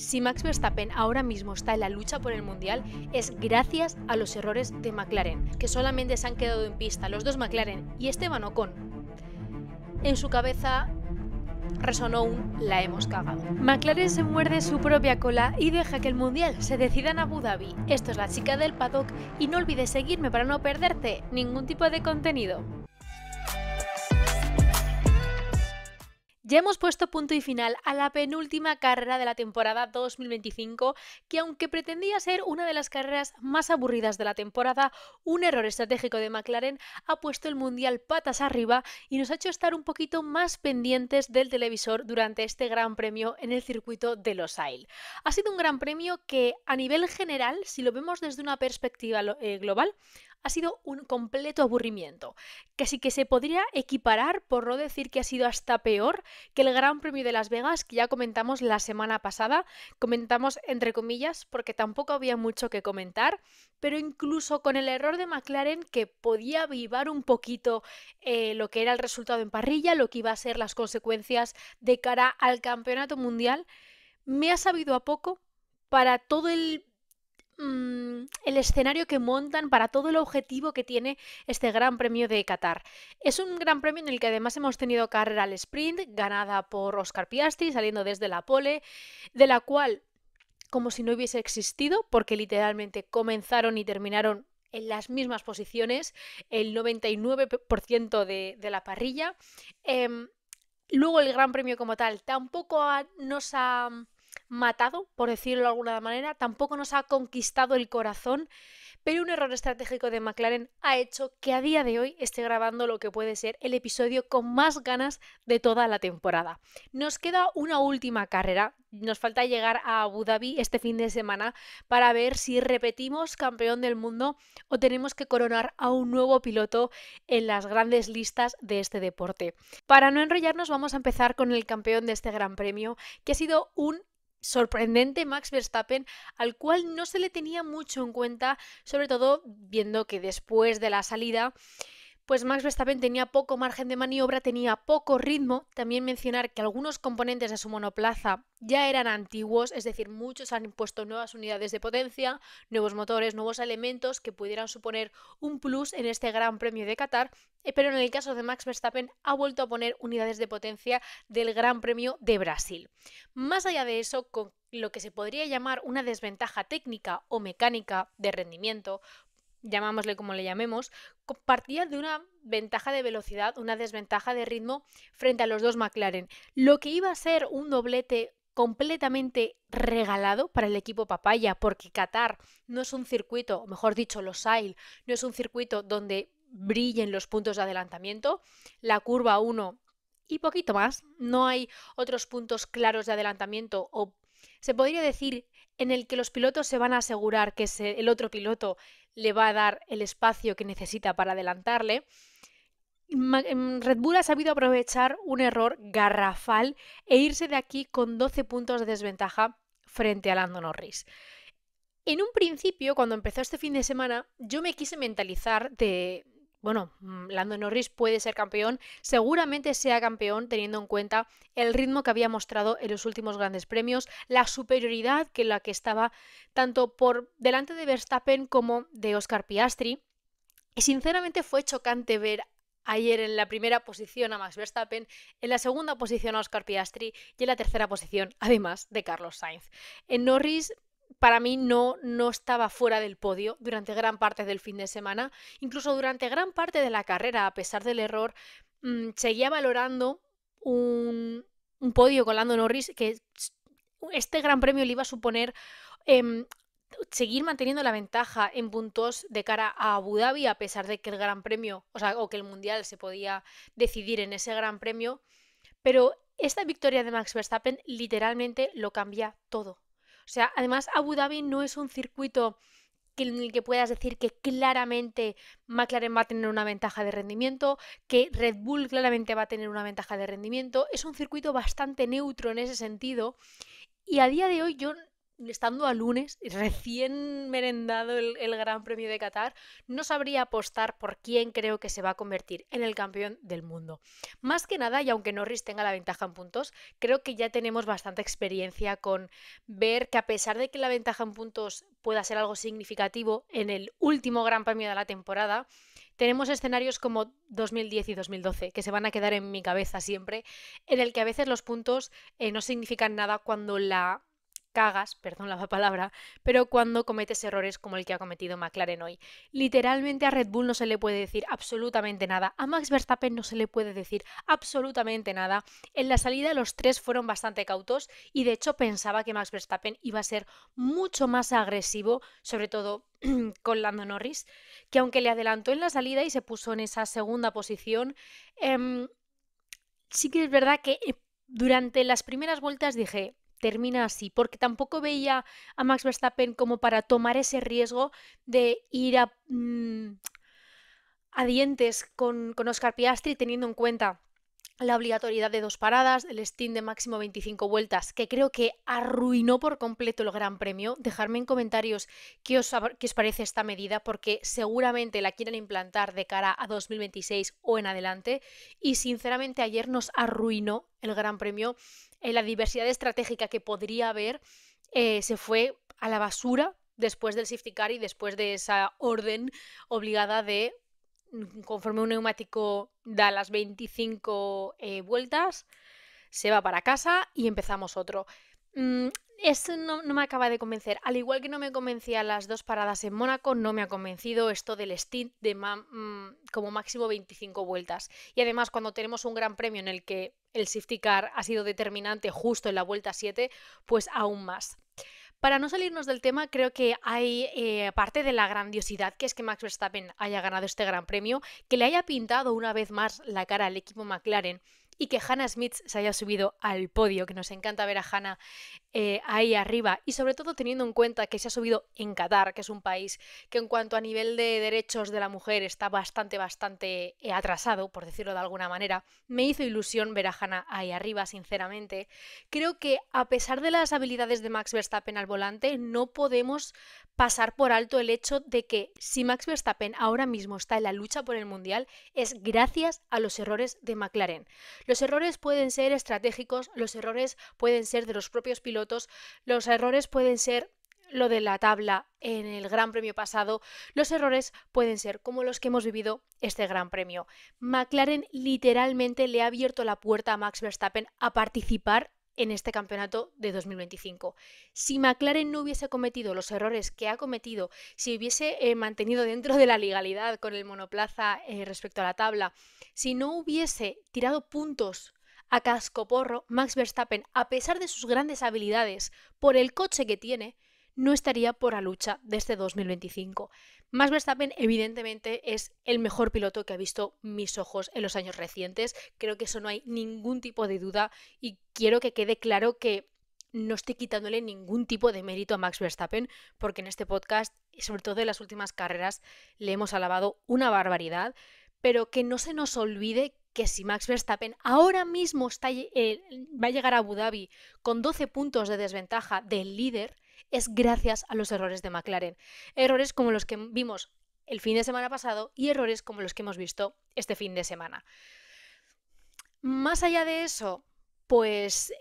Si Max Verstappen ahora mismo está en la lucha por el Mundial, es gracias a los errores de McLaren, que solamente se han quedado en pista los dos McLaren y Esteban Ocon. En su cabeza resonó un "la hemos cagado". McLaren se muerde su propia cola y deja que el Mundial se decida en Abu Dhabi. Esto es La Chica del Paddock y no olvides seguirme para no perderte ningún tipo de contenido. Ya hemos puesto punto y final a la penúltima carrera de la temporada 2025, que aunque pretendía ser una de las carreras más aburridas de la temporada, un error estratégico de McLaren ha puesto el Mundial patas arriba y nos ha hecho estar un poquito más pendientes del televisor durante este Gran Premio en el circuito de Losail. Ha sido un Gran Premio que, a nivel general, si lo vemos desde una perspectiva global, ha sido un completo aburrimiento, casi que se podría equiparar, por no decir que ha sido hasta peor, que el Gran Premio de Las Vegas, que ya comentamos la semana pasada. Comentamos entre comillas porque tampoco había mucho que comentar, pero incluso con el error de McLaren, que podía avivar un poquito lo que era el resultado en parrilla, lo que iba a ser las consecuencias de cara al campeonato mundial, me ha sabido a poco para todo el escenario que montan, para todo el objetivo que tiene este Gran Premio de Qatar. Es un Gran Premio en el que además hemos tenido carrera al sprint, ganada por Oscar Piastri, saliendo desde la pole, de la cual, como si no hubiese existido, porque literalmente comenzaron y terminaron en las mismas posiciones, el 99% de la parrilla. Luego el Gran Premio como tal tampoco nos ha matado, por decirlo de alguna manera, tampoco nos ha conquistado el corazón, pero un error estratégico de McLaren ha hecho que a día de hoy esté grabando lo que puede ser el episodio con más ganas de toda la temporada. Nos queda una última carrera, nos falta llegar a Abu Dhabi este fin de semana para ver si repetimos campeón del mundo o tenemos que coronar a un nuevo piloto en las grandes listas de este deporte. Para no enrollarnos, vamos a empezar con el campeón de este Gran Premio, que ha sido un sorprendente Max Verstappen, al cual no se le tenía mucho en cuenta, sobre todo viendo que después de la salida, pues Max Verstappen tenía poco margen de maniobra, tenía poco ritmo. También mencionar que algunos componentes de su monoplaza ya eran antiguos, es decir, muchos han impuesto nuevas unidades de potencia, nuevos motores, nuevos elementos que pudieran suponer un plus en este Gran Premio de Qatar, pero en el caso de Max Verstappen ha vuelto a poner unidades de potencia del Gran Premio de Brasil. Más allá de eso, con lo que se podría llamar una desventaja técnica o mecánica de rendimiento, llamámosle como le llamemos, partía de una ventaja de velocidad, una desventaja de ritmo frente a los dos McLaren. Lo que iba a ser un doblete completamente regalado para el equipo papaya, porque Qatar no es un circuito, o mejor dicho, Losail, no es un circuito donde brillen los puntos de adelantamiento. La curva 1 y poquito más, no hay otros puntos claros de adelantamiento, o se podría decir en el que los pilotos se van a asegurar que el otro piloto le va a dar el espacio que necesita para adelantarle. Red Bull ha sabido aprovechar un error garrafal e irse de aquí con 12 puntos de desventaja frente a Lando Norris. En un principio, cuando empezó este fin de semana, yo me quise mentalizar de, bueno, Lando Norris puede ser campeón, seguramente sea campeón teniendo en cuenta el ritmo que había mostrado en los últimos grandes premios, la superioridad que la que estaba tanto por delante de Verstappen como de Oscar Piastri. Y sinceramente fue chocante ver ayer en la primera posición a Max Verstappen, en la segunda posición a Oscar Piastri y en la tercera posición, además, de Carlos Sainz. En Norris, para mí, no estaba fuera del podio durante gran parte del fin de semana. Incluso durante gran parte de la carrera, a pesar del error, seguía valorando un podio con Lando Norris, que este Gran Premio le iba a suponer seguir manteniendo la ventaja en puntos de cara a Abu Dhabi, a pesar de que el Gran Premio, o que el Mundial se podía decidir en ese Gran Premio. Pero esta victoria de Max Verstappen literalmente lo cambia todo. O sea, además Abu Dhabi no es un circuito en el que puedas decir que claramente McLaren va a tener una ventaja de rendimiento, que Red Bull claramente va a tener una ventaja de rendimiento. Es un circuito bastante neutro en ese sentido. Y a día de hoy yo estando a lunes, recién merendado el Gran Premio de Qatar, no sabría apostar por quién creo que se va a convertir en el campeón del mundo. Más que nada, y aunque Norris tenga la ventaja en puntos, creo que ya tenemos bastante experiencia con ver que a pesar de que la ventaja en puntos pueda ser algo significativo en el último Gran Premio de la temporada, tenemos escenarios como 2010 y 2012 que se van a quedar en mi cabeza siempre, en el que a veces los puntos no significan nada cuando la cagas, perdón la palabra, pero cuando cometes errores como el que ha cometido McLaren hoy. Literalmente a Red Bull no se le puede decir absolutamente nada, a Max Verstappen no se le puede decir absolutamente nada. En la salida los tres fueron bastante cautos y de hecho pensaba que Max Verstappen iba a ser mucho más agresivo, sobre todo con Lando Norris, que aunque le adelantó en la salida y se puso en esa segunda posición, sí que es verdad que durante las primeras vueltas dije, termina así, porque tampoco veía a Max Verstappen como para tomar ese riesgo de ir a dientes con Oscar Piastri, teniendo en cuenta la obligatoriedad de 2 paradas, el stint de máximo 25 vueltas, que creo que arruinó por completo el Gran Premio. Dejadme en comentarios qué os parece esta medida, porque seguramente la quieren implantar de cara a 2026 o en adelante. Y sinceramente ayer nos arruinó el Gran Premio. La diversidad estratégica que podría haber se fue a la basura después del safety car y después de esa orden obligada de, conforme un neumático da las 25 vueltas, se va para casa y empezamos otro. Esto no me acaba de convencer. Al igual que no me convencía las 2 paradas en Mónaco, no me ha convencido esto del stint de como máximo 25 vueltas. Y además, cuando tenemos un gran premio en el que el safety car ha sido determinante justo en la vuelta 7, pues aún más. Para no salirnos del tema, creo que hay parte de la grandiosidad que es que Max Verstappen haya ganado este Gran Premio, que le haya pintado una vez más la cara al equipo McLaren y que Hannah Smith se haya subido al podio, que nos encanta ver a Hannah ahí arriba, y sobre todo teniendo en cuenta que se ha subido en Qatar, que es un país que en cuanto a nivel de derechos de la mujer está bastante atrasado, por decirlo de alguna manera. Me hizo ilusión ver a Hannah ahí arriba, sinceramente. Creo que a pesar de las habilidades de Max Verstappen al volante, no podemos pasar por alto el hecho de que si Max Verstappen ahora mismo está en la lucha por el Mundial es gracias a los errores de McLaren. Los errores pueden ser estratégicos, los errores pueden ser de los propios pilotos, los errores pueden ser lo de la tabla en el Gran Premio pasado, los errores pueden ser como los que hemos vivido este Gran Premio. McLaren literalmente le ha abierto la puerta a Max Verstappen a participar en este campeonato de 2025. Si McLaren no hubiese cometido los errores que ha cometido, si hubiese mantenido dentro de la legalidad con el monoplaza respecto a la tabla, si no hubiese tirado puntos a cascoporro, Max Verstappen, a pesar de sus grandes habilidades por el coche que tiene, no estaría por la lucha de este 2025. Max Verstappen evidentemente es el mejor piloto que ha visto mis ojos en los años recientes. Creo que eso no hay ningún tipo de duda y quiero que quede claro que no estoy quitándole ningún tipo de mérito a Max Verstappen, porque en este podcast, y sobre todo en las últimas carreras, le hemos alabado una barbaridad, pero que no se nos olvide que si Max Verstappen ahora mismo va a llegar a Abu Dhabi con 12 puntos de desventaja del líder, es gracias a los errores de McLaren. Errores como los que vimos el fin de semana pasado y errores como los que hemos visto este fin de semana. Más allá de eso, pues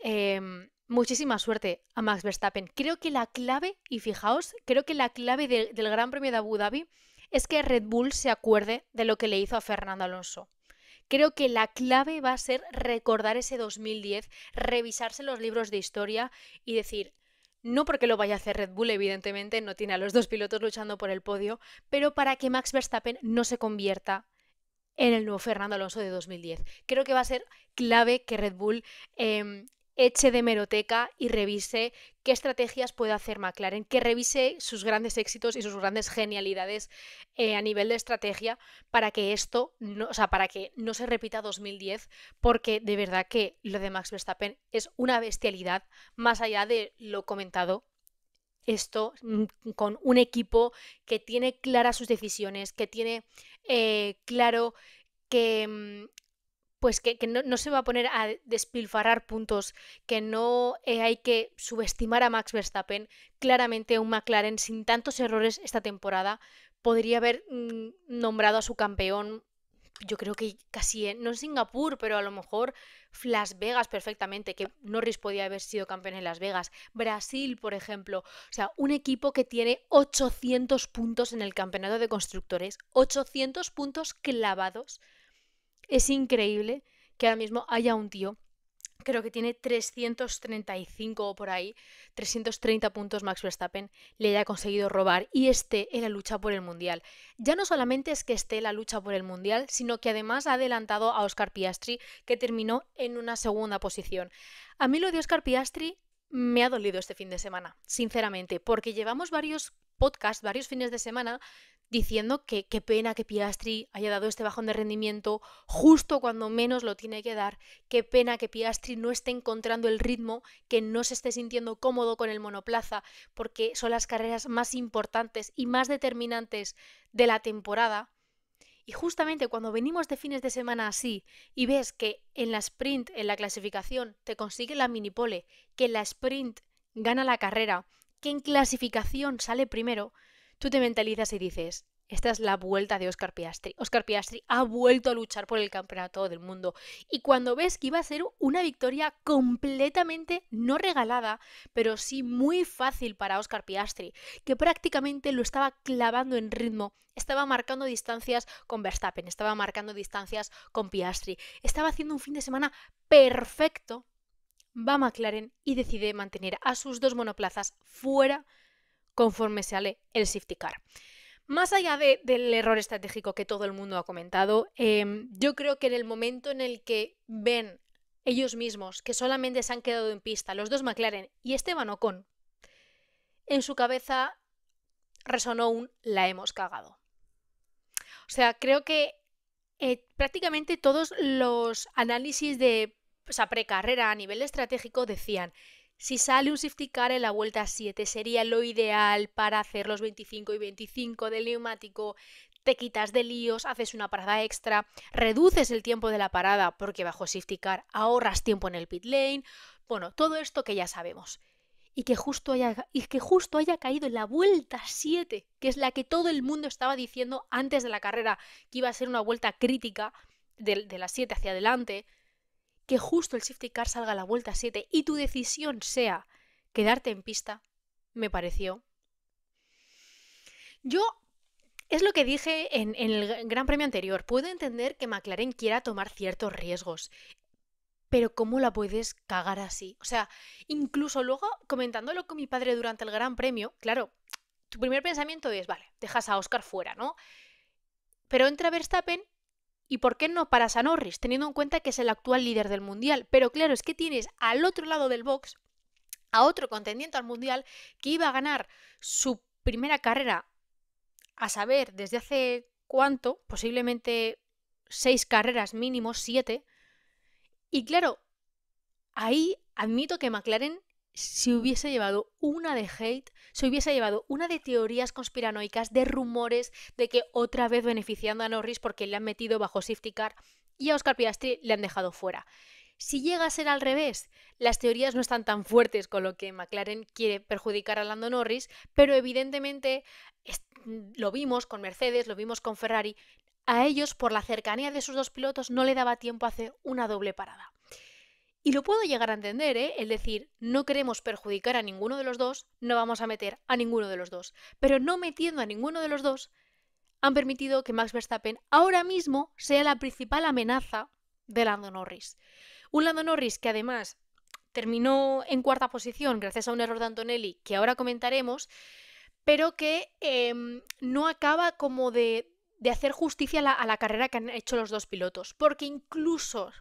muchísima suerte a Max Verstappen. Creo que la clave, y fijaos, creo que la clave del Gran Premio de Abu Dhabi es que Red Bull se acuerde de lo que le hizo a Fernando Alonso. Creo que la clave va a ser recordar ese 2010, revisarse los libros de historia y decir, no porque lo vaya a hacer Red Bull, evidentemente, no tiene a los dos pilotos luchando por el podio, pero para que Max Verstappen no se convierta en el nuevo Fernando Alonso de 2010. Creo que va a ser clave que Red Bull eche de hemeroteca y revise qué estrategias puede hacer McLaren, que revise sus grandes éxitos y sus grandes genialidades a nivel de estrategia para que esto, para que no se repita 2010, porque de verdad que lo de Max Verstappen es una bestialidad, más allá de lo comentado. Esto con un equipo que tiene claras sus decisiones, que tiene claro que pues que no se va a poner a despilfarrar puntos, que no hay que subestimar a Max Verstappen. Claramente un McLaren sin tantos errores esta temporada podría haber nombrado a su campeón, yo creo que casi, no en Singapur, pero a lo mejor Las Vegas perfectamente, que Norris podía haber sido campeón en Las Vegas. Brasil, por ejemplo. O sea, un equipo que tiene 800 puntos en el campeonato de constructores. 800 puntos clavados. Es increíble que ahora mismo haya un tío, creo que tiene 335 o por ahí, 330 puntos Max Verstappen, le haya conseguido robar y esté en la lucha por el Mundial. Ya no solamente es que esté en la lucha por el Mundial, sino que además ha adelantado a Oscar Piastri, que terminó en una segunda posición. A mí lo de Oscar Piastri me ha dolido este fin de semana, sinceramente, porque llevamos varios podcasts, varios fines de semana, diciendo que qué pena que Piastri haya dado este bajón de rendimiento justo cuando menos lo tiene que dar, qué pena que Piastri no esté encontrando el ritmo, que no se esté sintiendo cómodo con el monoplaza, porque son las carreras más importantes y más determinantes de la temporada. Y justamente cuando venimos de fines de semana así y ves que en la sprint, en la clasificación, te consigue la minipole, que en la sprint gana la carrera, que en clasificación sale primero, tú te mentalizas y dices, esta es la vuelta de Oscar Piastri. Oscar Piastri ha vuelto a luchar por el campeonato del mundo. Y cuando ves que iba a ser una victoria completamente no regalada, pero sí muy fácil para Oscar Piastri, que prácticamente lo estaba clavando en ritmo, estaba marcando distancias con Verstappen, estaba marcando distancias con Piastri, estaba haciendo un fin de semana perfecto, va McLaren y decide mantener a sus dos monoplazas fuera conforme sale el safety car. Más allá del error estratégico que todo el mundo ha comentado, yo creo que en el momento en el que ven ellos mismos que solamente se han quedado en pista los dos McLaren y Esteban Ocon, en su cabeza resonó un la hemos cagado. O sea, creo que prácticamente todos los análisis de precarrera a nivel estratégico decían: si sale un safety car en la vuelta 7 sería lo ideal para hacer los 25 y 25 del neumático, te quitas de líos, haces una parada extra, reduces el tiempo de la parada porque bajo safety car ahorras tiempo en el pit lane, bueno, todo esto que ya sabemos. Y que justo haya caído en la vuelta 7, que es la que todo el mundo estaba diciendo antes de la carrera, que iba a ser una vuelta crítica de las 7 hacia adelante, que justo el safety car salga a la vuelta 7 y tu decisión sea quedarte en pista, me pareció. Yo, es lo que dije en el Gran Premio anterior, puedo entender que McLaren quiera tomar ciertos riesgos, pero ¿cómo la puedes cagar así? O sea, incluso luego comentándolo con mi padre durante el Gran Premio, claro, tu primer pensamiento es, vale, dejas a Oscar fuera, ¿no? Pero entra Verstappen. ¿Y por qué no paras a Norris, teniendo en cuenta que es el actual líder del Mundial? Pero claro, es que tienes al otro lado del box a otro contendiente al Mundial que iba a ganar su primera carrera, a saber, desde hace cuánto, posiblemente 6 carreras mínimo, 7. Y claro, ahí admito que McLaren se hubiese llevado una de hate, se hubiese llevado una de teorías conspiranoicas, de rumores de que otra vez beneficiando a Norris porque le han metido bajo safety car y a Oscar Piastri le han dejado fuera. Si llega a ser al revés, las teorías no están tan fuertes con lo que McLaren quiere perjudicar a Lando Norris, pero evidentemente lo vimos con Mercedes, lo vimos con Ferrari, a ellos por la cercanía de sus dos pilotos no le daba tiempo a hacer una doble parada. Y lo puedo llegar a entender, ¿eh? Es decir, no queremos perjudicar a ninguno de los dos, no vamos a meter a ninguno de los dos. Pero no metiendo a ninguno de los dos, han permitido que Max Verstappen ahora mismo sea la principal amenaza de Lando Norris. Un Lando Norris que además terminó en cuarta posición gracias a un error de Antonelli, que ahora comentaremos, pero que no acaba como de hacer justicia a la carrera que han hecho los dos pilotos. Porque incluso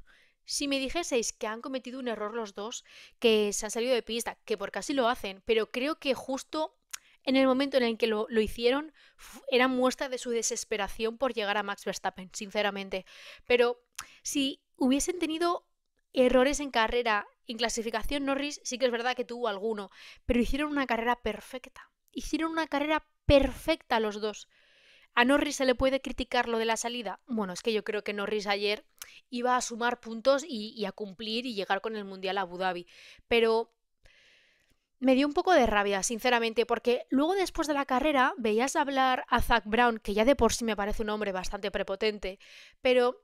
si me dijeseis que han cometido un error los dos, que se han salido de pista, que por casi lo hacen, pero creo que justo en el momento en el que lo hicieron era muestra de su desesperación por llegar a Max Verstappen, sinceramente. Pero si hubiesen tenido errores en carrera, en clasificación, Norris sí que es verdad que tuvo alguno, pero hicieron una carrera perfecta. Hicieron una carrera perfecta los dos. ¿A Norris se le puede criticar lo de la salida? Bueno, es que yo creo que Norris ayer iba a sumar puntos y a cumplir y llegar con el Mundial a Abu Dhabi. Pero me dio un poco de rabia, sinceramente, porque luego después de la carrera veías hablar a Zak Brown, que ya de por sí me parece un hombre bastante prepotente, pero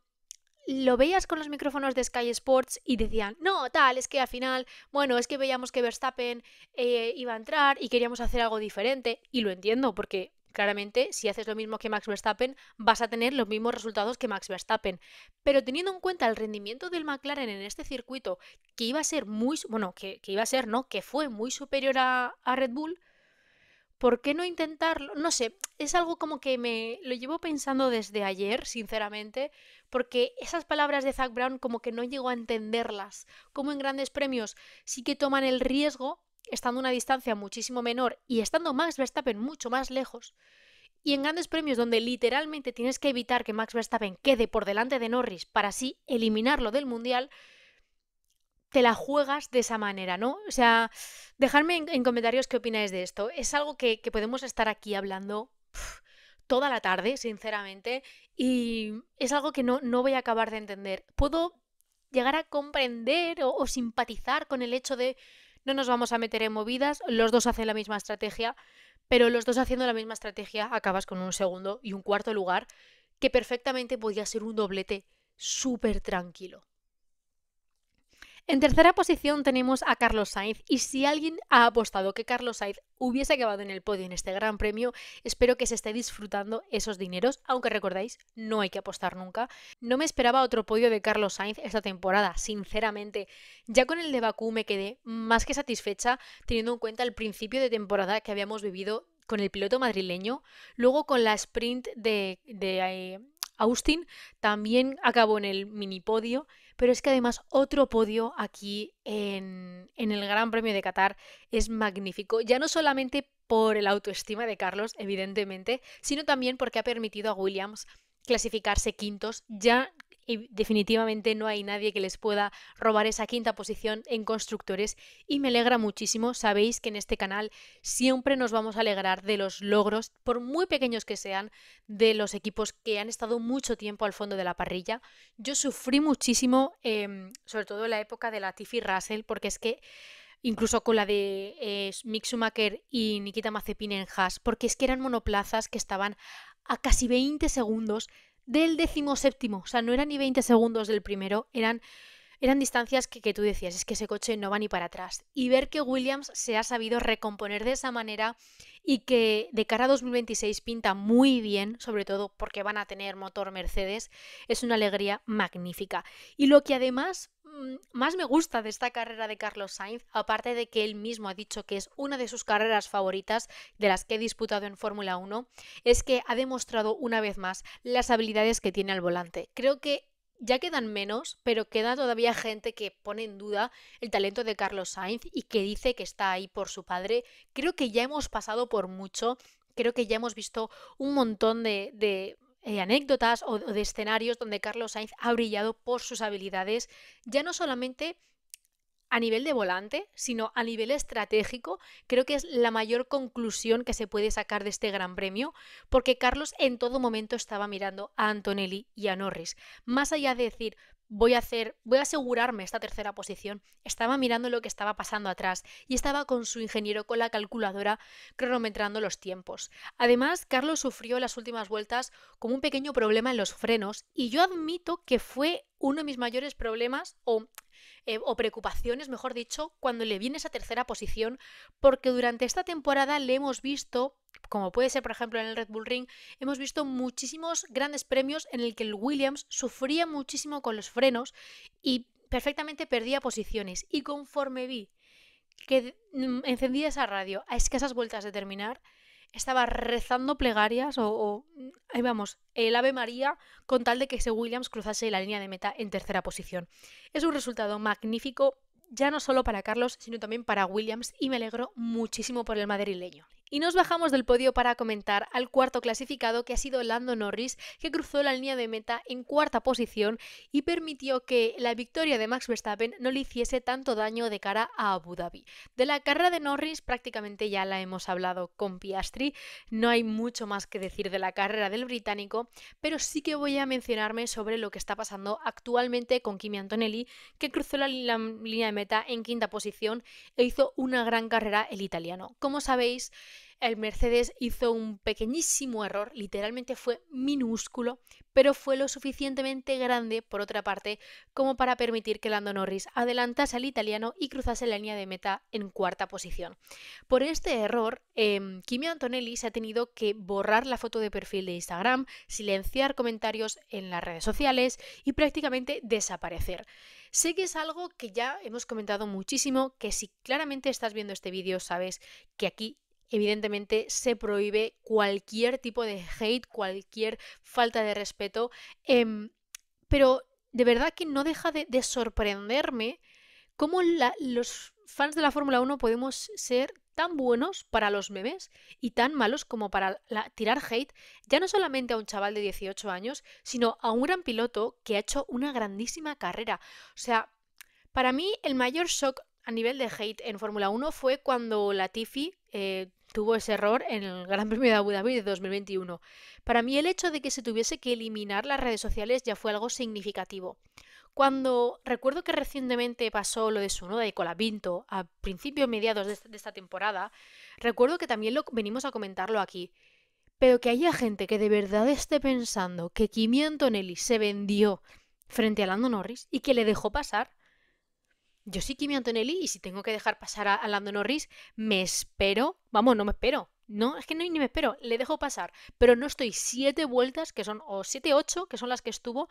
lo veías con los micrófonos de Sky Sports y decían, no, tal, es que al final, bueno, es que veíamos que Verstappen iba a entrar y queríamos hacer algo diferente. Y lo entiendo, porque claramente si haces lo mismo que Max Verstappen, vas a tener los mismos resultados que Max Verstappen. Pero teniendo en cuenta el rendimiento del McLaren en este circuito, que iba a ser muy, bueno, que iba a ser, ¿no? Que fue muy superior a Red Bull, ¿por qué no intentarlo? No sé, es algo como que me lo llevo pensando desde ayer, sinceramente, porque esas palabras de Zak Brown como que no llego a entenderlas. Como en grandes premios sí que toman el riesgo, estando a una distancia muchísimo menor y estando Max Verstappen mucho más lejos. Y en grandes premios donde literalmente tienes que evitar que Max Verstappen quede por delante de Norris para así eliminarlo del Mundial, te la juegas de esa manera, ¿no? O sea, dejadme en comentarios qué opináis de esto. Es algo que podemos estar aquí hablando toda la tarde, sinceramente, y es algo que no voy a acabar de entender. Puedo llegar a comprender o simpatizar con el hecho de no nos vamos a meter en movidas, los dos hacen la misma estrategia, pero los dos haciendo la misma estrategia acabas con un segundo y un cuarto lugar que perfectamente podría ser un doblete súper tranquilo. En tercera posición tenemos a Carlos Sainz y si alguien ha apostado que Carlos Sainz hubiese acabado en el podio en este Gran Premio, espero que se esté disfrutando esos dineros, aunque recordáis, no hay que apostar nunca. No me esperaba otro podio de Carlos Sainz esta temporada, sinceramente. Ya con el de Bakú me quedé más que satisfecha teniendo en cuenta el principio de temporada que habíamos vivido con el piloto madrileño, luego con la sprint de Austin también acabó en el mini podio, pero es que además otro podio aquí en el Gran Premio de Qatar es magnífico, ya no solamente por el autoestima de Carlos, evidentemente, sino también porque ha permitido a Williams clasificarse quintos, ya definitivamente no hay nadie que les pueda robar esa quinta posición en constructores y me alegra muchísimo. Sabéis que en este canal siempre nos vamos a alegrar de los logros, por muy pequeños que sean, de los equipos que han estado mucho tiempo al fondo de la parrilla. Yo sufrí muchísimo, sobre todo en la época de Latifi y Russell, porque es que incluso con la de Mick Schumacher y Nikita Mazepin en Haas, porque es que eran monoplazas que estaban a casi 20 segundos del 17º, o sea, no eran ni 20 segundos del primero, eran distancias que tú decías, es que ese coche no va ni para atrás. Y ver que Williams se ha sabido recomponer de esa manera y que de cara a 2026 pinta muy bien, sobre todo porque van a tener motor Mercedes, es una alegría magnífica. Y lo que además más me gusta de esta carrera de Carlos Sainz, aparte de que él mismo ha dicho que es una de sus carreras favoritas de las que he disputado en Fórmula 1, es que ha demostrado una vez más las habilidades que tiene al volante. Creo que ya quedan menos, pero queda todavía gente que pone en duda el talento de Carlos Sainz y que dice que está ahí por su padre. Creo que ya hemos pasado por mucho, creo que ya hemos visto un montón de anécdotas o de escenarios donde Carlos Sainz ha brillado por sus habilidades, ya no solamente a nivel de volante, sino a nivel estratégico. Creo que es la mayor conclusión que se puede sacar de este Gran Premio, porque Carlos en todo momento estaba mirando a Antonelli y a Norris. Más allá de decir, voy a asegurarme esta tercera posición, estaba mirando lo que estaba pasando atrás y estaba con su ingeniero con la calculadora cronometrando los tiempos. Además, Carlos sufrió en las últimas vueltas como un pequeño problema en los frenos y yo admito que fue uno de mis mayores problemas o preocupaciones, mejor dicho, cuando le viene esa tercera posición, porque durante esta temporada le hemos visto, como puede ser por ejemplo en el Red Bull Ring, hemos visto muchísimos grandes premios en el que el Williams sufría muchísimo con los frenos y perfectamente perdía posiciones. Y conforme vi que encendía esa radio a escasas vueltas de terminar, estaba rezando plegarias ahí vamos, el Ave María con tal de que ese Williams cruzase la línea de meta en tercera posición. Es un resultado magnífico, ya no solo para Carlos, sino también para Williams y me alegro muchísimo por el madrileño. Y nos bajamos del podio para comentar al cuarto clasificado, que ha sido Lando Norris, que cruzó la línea de meta en cuarta posición y permitió que la victoria de Max Verstappen no le hiciese tanto daño de cara a Abu Dhabi. De la carrera de Norris prácticamente ya la hemos hablado con Piastri, no hay mucho más que decir de la carrera del británico, pero sí que voy a mencionarme sobre lo que está pasando actualmente con Kimi Antonelli, que cruzó la línea de meta en quinta posición e hizo una gran carrera el italiano. Como sabéis, el Mercedes hizo un pequeñísimo error, literalmente fue minúsculo, pero fue lo suficientemente grande, por otra parte, como para permitir que Lando Norris adelantase al italiano y cruzase la línea de meta en cuarta posición. Por este error, Kimi Antonelli se ha tenido que borrar la foto de perfil de Instagram, silenciar comentarios en las redes sociales y prácticamente desaparecer. Sé que es algo que ya hemos comentado muchísimo, que si claramente estás viendo este vídeo sabes que aquí evidentemente se prohíbe cualquier tipo de hate, cualquier falta de respeto, pero de verdad que no deja de sorprenderme cómo los fans de la Fórmula 1 podemos ser tan buenos para los memes y tan malos como para tirar hate, ya no solamente a un chaval de 18 años, sino a un gran piloto que ha hecho una grandísima carrera. O sea, para mí el mayor shock a nivel de hate en Fórmula 1 fue cuando Latifi tuvo ese error en el Gran Premio de Abu Dhabi de 2021. Para mí el hecho de que se tuviese que eliminar las redes sociales ya fue algo significativo. Cuando recuerdo que recientemente pasó lo de Tsunoda y Colapinto a principios mediados de esta temporada, recuerdo que también lo venimos a comentarlo aquí. Pero que haya gente que de verdad esté pensando que Kimi Antonelli se vendió frente a Lando Norris y que le dejó pasar. Yo soy Kimi Antonelli y si tengo que dejar pasar a Lando Norris, me espero. Vamos, no me espero. No, es que ni me espero, le dejo pasar. Pero no estoy 7 vueltas, que son, o 7, 8, que son las que estuvo,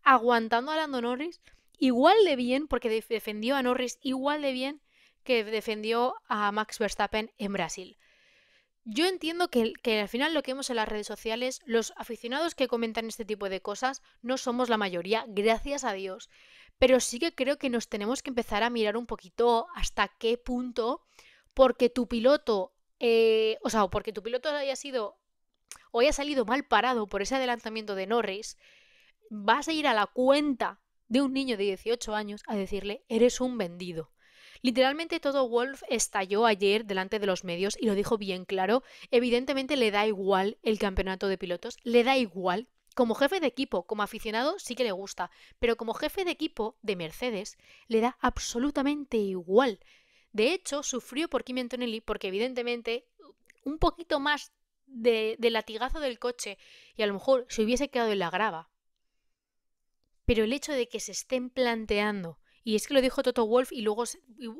aguantando a Lando Norris igual de bien, porque defendió a Norris igual de bien que defendió a Max Verstappen en Brasil. Yo entiendo que al final lo que vemos en las redes sociales, los aficionados que comentan este tipo de cosas no somos la mayoría, gracias a Dios. Pero sí que creo que nos tenemos que empezar a mirar un poquito hasta qué punto, porque tu piloto, o porque tu piloto haya sido o haya salido mal parado por ese adelantamiento de Norris, vas a ir a la cuenta de un niño de 18 años a decirle, eres un vendido. Literalmente Toto Wolff estalló ayer delante de los medios y lo dijo bien claro. Evidentemente le da igual el campeonato de pilotos, le da igual. Como jefe de equipo, como aficionado, sí que le gusta, pero como jefe de equipo de Mercedes, le da absolutamente igual. De hecho, sufrió por Kimi Antonelli porque evidentemente un poquito más de latigazo del coche y a lo mejor se hubiese quedado en la grava. Pero el hecho de que se estén planteando, y es que lo dijo Toto Wolff y luego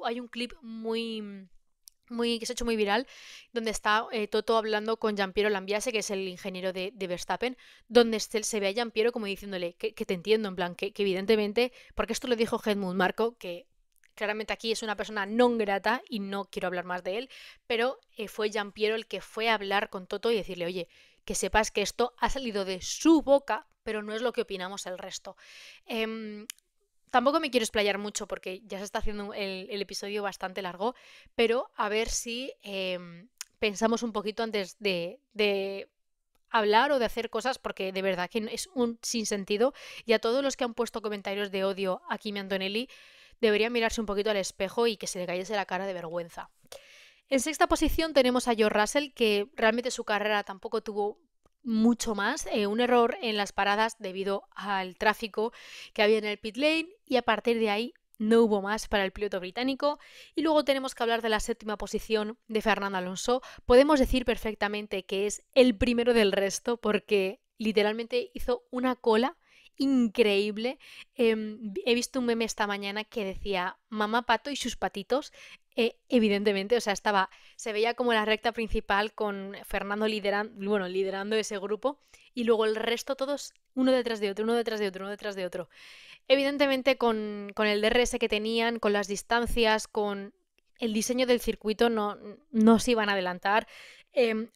hay un clip que se ha hecho muy viral, donde está Toto hablando con Giampiero Lambiase, que es el ingeniero de Verstappen, donde se ve a Giampiero como diciéndole que te entiendo, en plan, que evidentemente, porque esto lo dijo Helmut Marko, que claramente aquí es una persona non grata y no quiero hablar más de él, pero fue Giampiero el que fue a hablar con Toto y decirle, oye, que sepas que esto ha salido de su boca, pero no es lo que opinamos el resto. Tampoco me quiero explayar mucho porque ya se está haciendo el episodio bastante largo, pero a ver si pensamos un poquito antes de hablar o de hacer cosas, porque de verdad que es un sinsentido. Y a todos los que han puesto comentarios de odio a Kimi Antonelli, deberían mirarse un poquito al espejo y que se le cayese la cara de vergüenza. En sexta posición tenemos a George Russell, que realmente su carrera tampoco tuvo mucho más, un error en las paradas debido al tráfico que había en el pit lane y a partir de ahí no hubo más para el piloto británico. Y luego tenemos que hablar de la séptima posición de Fernando Alonso. Podemos decir perfectamente que es el primero del resto porque literalmente hizo una cola increíble. He visto un meme esta mañana que decía mamá pato y sus patitos. Evidentemente, o sea, se veía como la recta principal con Fernando liderando ese grupo y luego el resto todos uno detrás de otro, uno detrás de otro, uno detrás de otro. Evidentemente con el DRS que tenían, con las distancias, con el diseño del circuito no se iban a adelantar.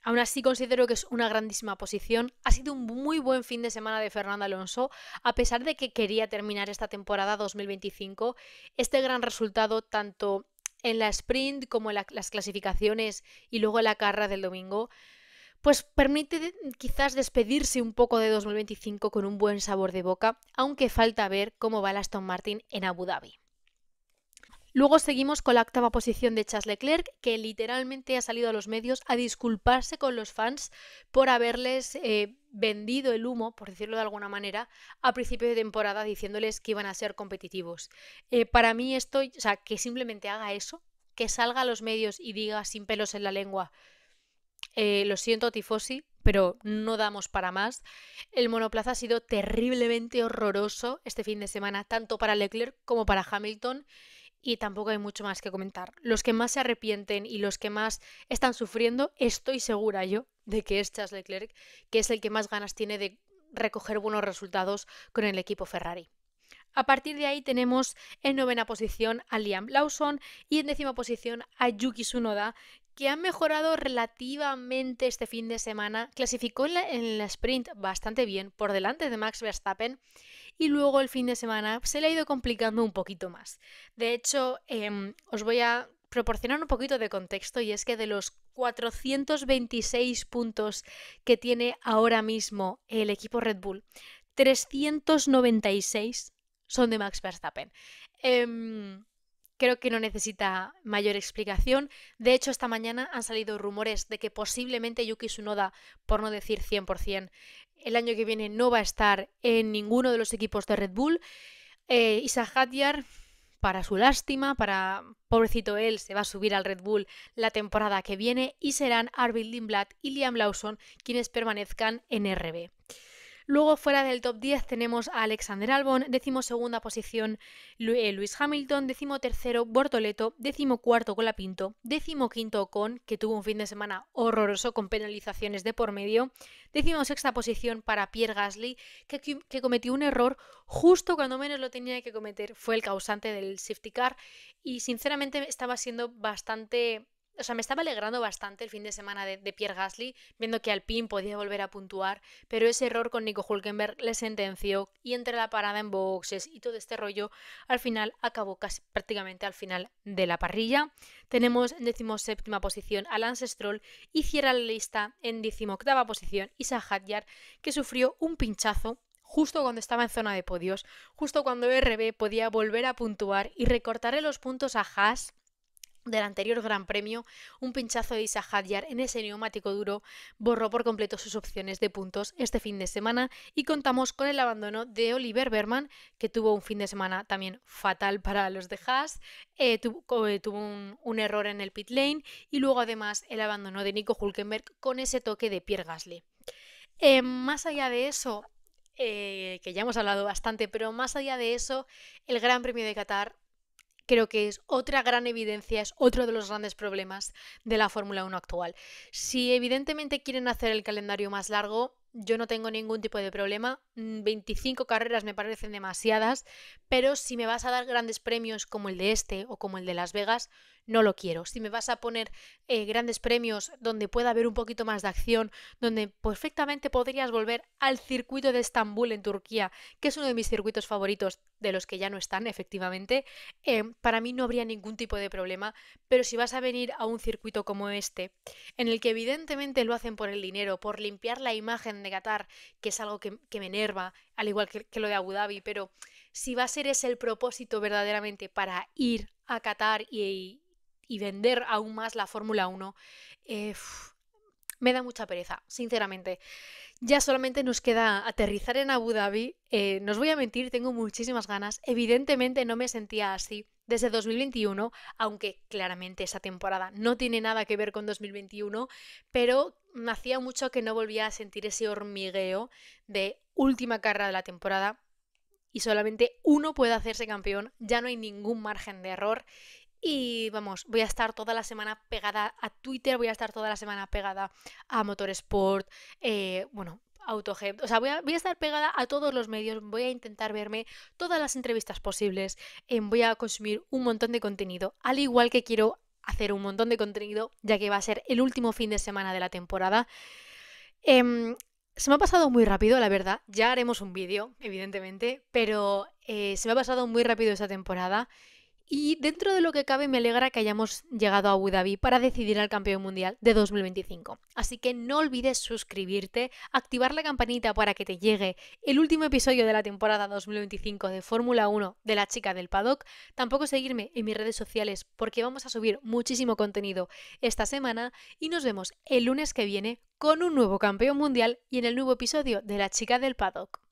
Aún así considero que es una grandísima posición. Ha sido un muy buen fin de semana de Fernando Alonso, a pesar de que quería terminar esta temporada 2025. Este gran resultado tanto en la sprint como en las clasificaciones y luego en la carrera del domingo, pues permite quizás despedirse un poco de 2025 con un buen sabor de boca, aunque falta ver cómo va el Aston Martin en Abu Dhabi. Luego seguimos con la octava posición de Charles Leclerc, que literalmente ha salido a los medios a disculparse con los fans por haberles vendido el humo, por decirlo de alguna manera, a principio de temporada diciéndoles que iban a ser competitivos. Para mí esto, o sea, que simplemente haga eso, que salga a los medios y diga sin pelos en la lengua, lo siento tifosi, pero no damos para más. El monoplaza ha sido terriblemente horroroso este fin de semana, tanto para Leclerc como para Hamilton. Y tampoco hay mucho más que comentar. Los que más se arrepienten y los que más están sufriendo, estoy segura yo de que es Charles Leclerc, que es el que más ganas tiene de recoger buenos resultados con el equipo Ferrari. A partir de ahí tenemos en novena posición a Liam Lawson y en décima posición a Yuki Tsunoda, que han mejorado relativamente este fin de semana. Clasificó en la sprint bastante bien, por delante de Max Verstappen, y luego el fin de semana se le ha ido complicando un poquito más. De hecho, os voy a proporcionar un poquito de contexto, y es que de los 426 puntos que tiene ahora mismo el equipo Red Bull, 396 son de Max Verstappen. Creo que no necesita mayor explicación. De hecho, esta mañana han salido rumores de que posiblemente Yuki Tsunoda, por no decir 100%, el año que viene no va a estar en ninguno de los equipos de Red Bull. Isaac Hadjar, para su lástima, para pobrecito él, se va a subir al Red Bull la temporada que viene y serán Arvid Lindblad y Liam Lawson quienes permanezcan en RB. Luego, fuera del top 10 tenemos a Alexander Albon, 12ª posición Lewis Hamilton, 13º Bortoleto, 14º Colapinto, 15º Ocon, que tuvo un fin de semana horroroso con penalizaciones de por medio, 16ª posición para Pierre Gasly, que cometió un error justo cuando menos lo tenía que cometer, fue el causante del safety car, y sinceramente estaba siendo bastante... O sea, me estaba alegrando bastante el fin de semana de Pierre Gasly, viendo que Alpine podía volver a puntuar, pero ese error con Nico Hülkenberg le sentenció, y entre la parada en boxes y todo este rollo, al final acabó casi prácticamente al final de la parrilla. Tenemos en 17ª posición a Lance Stroll y cierra la lista en 18ª posición Isaac Hadjar, que sufrió un pinchazo justo cuando estaba en zona de podios, justo cuando RB podía volver a puntuar y recortarle los puntos a Haas del anterior Gran Premio. Un pinchazo de Isaac Hadjar en ese neumático duro borró por completo sus opciones de puntos este fin de semana, y contamos con el abandono de Oliver Berman, que tuvo un fin de semana también fatal para los de Haas, tuvo un error en el pit lane, y luego además el abandono de Nico Hülkenberg con ese toque de Pierre Gasly. Más allá de eso, que ya hemos hablado bastante, pero más allá de eso, el Gran Premio de Qatar creo que es otra gran evidencia, es otro de los grandes problemas de la Fórmula 1 actual. Si evidentemente quieren hacer el calendario más largo, yo no tengo ningún tipo de problema. 25 carreras me parecen demasiadas, pero si me vas a dar grandes premios como el de este o como el de Las Vegas, no lo quiero. Si me vas a poner grandes premios donde pueda haber un poquito más de acción, donde perfectamente podrías volver al circuito de Estambul en Turquía, que es uno de mis circuitos favoritos, de los que ya no están efectivamente, para mí no habría ningún tipo de problema. Pero si vas a venir a un circuito como este, en el que evidentemente lo hacen por el dinero, por limpiar la imagen de Qatar, que es algo que me enerva, al igual que lo de Abu Dhabi, pero si va a ser ese el propósito verdaderamente para ir a Qatar y vender aún más la Fórmula 1, me da mucha pereza, sinceramente. Ya solamente nos queda aterrizar en Abu Dhabi. No os voy a mentir, tengo muchísimas ganas. Evidentemente no me sentía así desde 2021, aunque claramente esa temporada no tiene nada que ver con 2021, pero me hacía mucho que no volvía a sentir ese hormigueo de última carrera de la temporada y solamente uno puede hacerse campeón, ya no hay ningún margen de error. Y vamos, voy a estar toda la semana pegada a Twitter, voy a estar toda la semana pegada a Motorsport, AutoGP, o sea, voy a estar pegada a todos los medios, voy a intentar verme todas las entrevistas posibles, voy a consumir un montón de contenido, al igual que quiero hacer un montón de contenido, ya que va a ser el último fin de semana de la temporada. Se me ha pasado muy rápido, la verdad, ya haremos un vídeo, evidentemente, pero se me ha pasado muy rápido esa temporada. Y dentro de lo que cabe me alegra que hayamos llegado a Abu Dhabi para decidir al campeón mundial de 2025. Así que no olvides suscribirte, activar la campanita para que te llegue el último episodio de la temporada 2025 de Fórmula 1 de la chica del paddock. Tampoco seguirme en mis redes sociales porque vamos a subir muchísimo contenido esta semana y nos vemos el lunes que viene con un nuevo campeón mundial y en el nuevo episodio de la chica del paddock.